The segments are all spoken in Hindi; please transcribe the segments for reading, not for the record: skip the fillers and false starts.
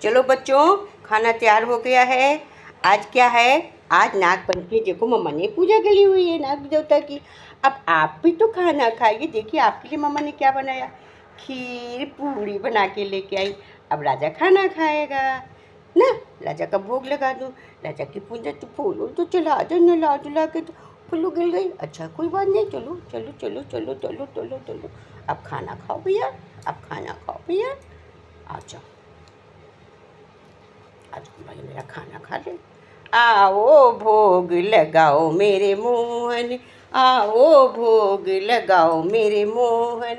चलो बच्चों, खाना तैयार हो गया है। आज क्या है? आज नाग पंचमी। देखो मम्मा ने पूजा करी हुई है नाग देवता की। अब आप भी तो खाना खाइए। देखिए आपके लिए मम्मा ने क्या बनाया। खीर पूड़ी बना के लेके आई। अब राजा खाना खाएगा ना। राजा का भोग लगा दूँ। राजा की पूजा तो फूल तो चला दो, नला धुला के तो फूल गिल गई। अच्छा कोई बात नहीं, चलो चलो चलो चलो चलो चलो चलो। अब खाना खाओ भैया, अब खाना खाओ भैया। आ जाओ, आज भाई मेरा खाना खा ले। आओ भोग लगाओ मेरे मोहन, आओ भोग लगाओ मेरे मोहन,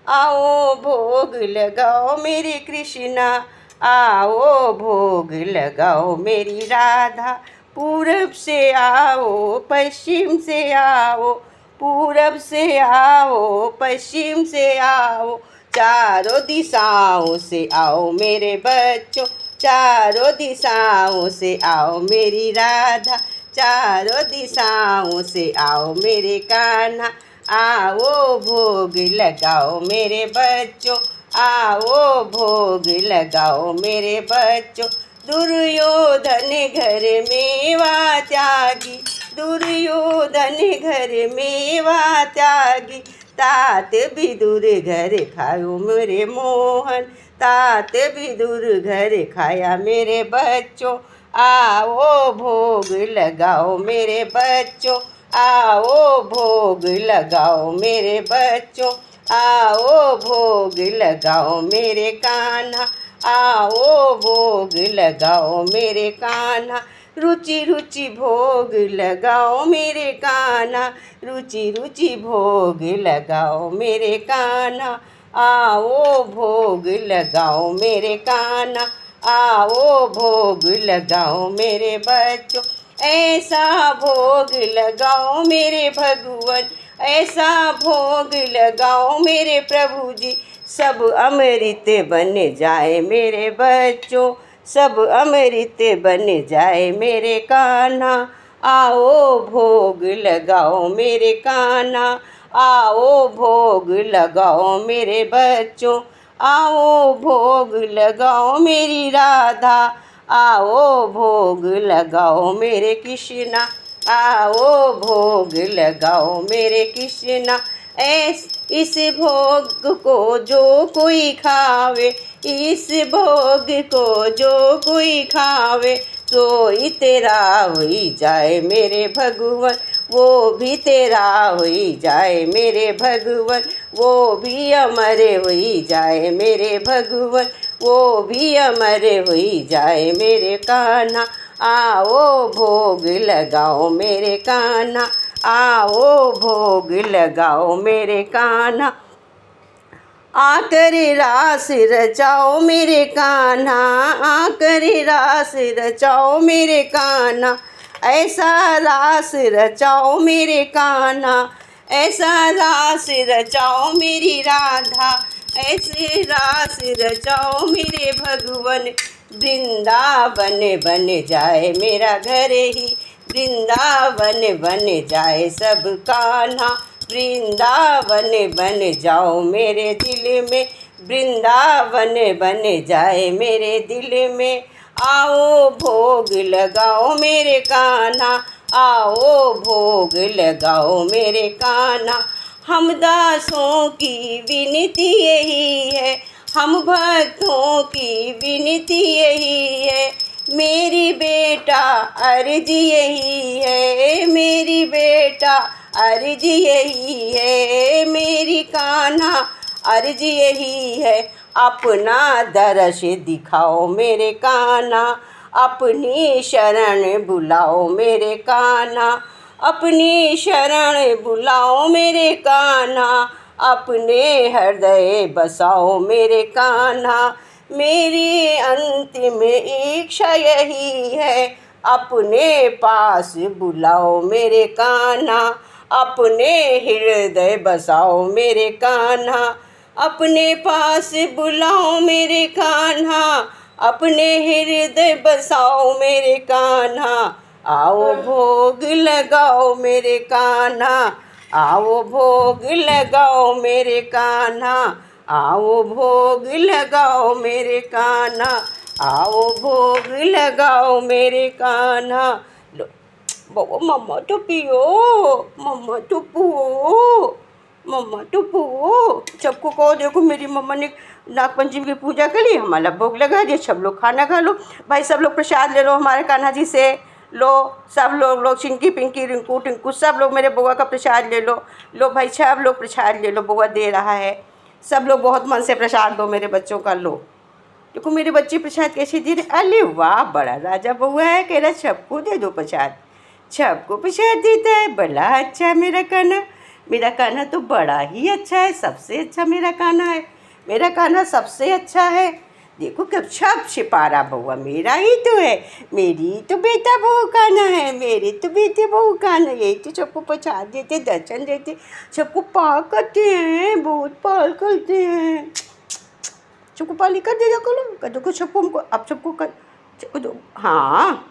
आओ भोग लगाओ मेरे कृष्णा, आओ भोग लगाओ मेरी राधा। पूरब से आओ पश्चिम से आओ, पूरब से आओ पश्चिम से आओ, चारों दिशाओं से आओ मेरे बच्चों, चारों दिशाओं से आओ मेरी राधा, चारों दिशाओं से आओ मेरे कान्हा। आओ भोग लगाओ मेरे बच्चों, आओ भोग लगाओ मेरे बच्चों। दुर्योधन घर मेवा त्यागी, दुर्योधन घर मेवा त्यागी, तात विदुर घर खाओ मेरे मोहन, तात विदुर घर खाया मेरे बच्चों। आओ भोग लगाओ मेरे बच्चों, आओ भोग लगाओ मेरे बच्चों, आओ भोग लगाओ मेरे कान्हा, आओ भोग लगाओ मेरे कान्हा। रुचि रुचि भोग लगाओ मेरे कान्हा, रुचि रुचि भोग लगाओ मेरे कान्हा। आओ भोग लगाओ मेरे कान्हा, आओ भोग लगाओ मेरे बच्चों। ऐसा भोग लगाओ मेरे भगवन, ऐसा भोग लगाओ मेरे प्रभु जी, सब अमृत बन जाए मेरे बच्चों, सब अमृत बन जाए मेरे कान्हा। आओ भोग लगाओ मेरे कान्हा, आओ भोग लगाओ मेरे बच्चों, आओ भोग लगाओ मेरी राधा, आओ भोग लगाओ मेरे कृष्णा, आओ भोग लगाओ मेरे कृष्णा। इस भोग को जो कोई खावे, इस भोग को जो कोई खावे, सोई तेरा होई जाए मेरे भगवन, वो भी तेरा होई जाए मेरे भगवन, वो भी अमर होई जाए मेरे भगवन, वो भी अमर होई जाए मेरे कान्हा। आओ भोग लगाओ मेरे कान्हा, आओ भोग लगाओ मेरे कान्हा। आकर रास रचाओ मेरे कान्हा, आकर रास रचाओ मेरे कान्हा, ऐसा रास रचाओ मेरे कान्हा, ऐसा रास रचाओ मेरी राधा, ऐसे रास रचाओ मेरे भगवन। वृंदावन बन जाए मेरा घर ही, वृंदावन बन जाए सब कान्हा, वृंदावन बन जाओ मेरे दिल में, वृंदावन बन जाए मेरे दिल में। आओ भोग लगाओ मेरे कान्हा, आओ भोग लगाओ मेरे कान्हा। हम दासों की विनती यही है, हम भक्तों की विनती यही है, मेरी बेटा अर्ज यही है, मेरी बेटा अर्ज यही है, मेरी कान्हा अर्ज यही है। अपना दर्श दिखाओ मेरे कान्हा, अपनी शरण बुलाओ मेरे कान्हा, अपनी शरण बुलाओ मेरे कान्हा, अपने हृदय बसाओ मेरे कान्हा। मेरी अंतिम इच्छा यही है, अपने पास बुलाओ मेरे कान्हा, अपने हृदय बसाओ मेरे कान्हा, अपने पास बुलाओ मेरे कान्हा, अपने हृदय बसाओ मेरे कान्हा। आओ भोग लगाओ मेरे कान्हा, आओ भोग लगाओ मेरे कान्हा, आओ भोग लगाओ मेरे कान्हा, आओ भोग लगाओ मेरे कान्हा। लो बउआ, मम्मा तो पियो, मम्मा तो पियो, मम्मा तो पियो। सबको कहो देखो मेरी मम्मा ने नागपंचमी की पूजा करी, हमारा भोग लगा दिया, सब लोग खाना खा लो। भाई सब लोग प्रसाद ले लो हमारे कान्हा जी से। लो सब लोग चिंकी पिंकी रिंकू टिंकू सब लोग मेरे बुआ का प्रसाद ले लो। लो भाई सब लोग प्रसाद ले लो, बुआ दे रहा है। सब लोग बहुत मन से प्रसाद दो मेरे बच्चों का। लो देखो मेरे बच्चे प्रसाद कैसे दे रहे। अरे वाह, बड़ा राजा बउआ है, कह रहा सबको दे दो प्रसाद, सबको प्रसाद देता है। बड़ा अच्छा मेरा कान्हा, मेरा कान्हा तो बड़ा ही अच्छा है, सबसे अच्छा मेरा कान्हा है, मेरा कान्हा सबसे अच्छा है। देखो कब सब छिपा रहा बउआ, मेरा ही तो है, मेरी तो बेटा बहू कान्हा है, मेरे तो बेटे बहू कान्हा। यही तो सबको प्रसाद देते, दर्शन देते, सबको पाल करते हैं, बहुत पाल करते हैं। सबको पाली कर दिया करो, कर दो सबको, हमको अब सबको कर दो। हाँ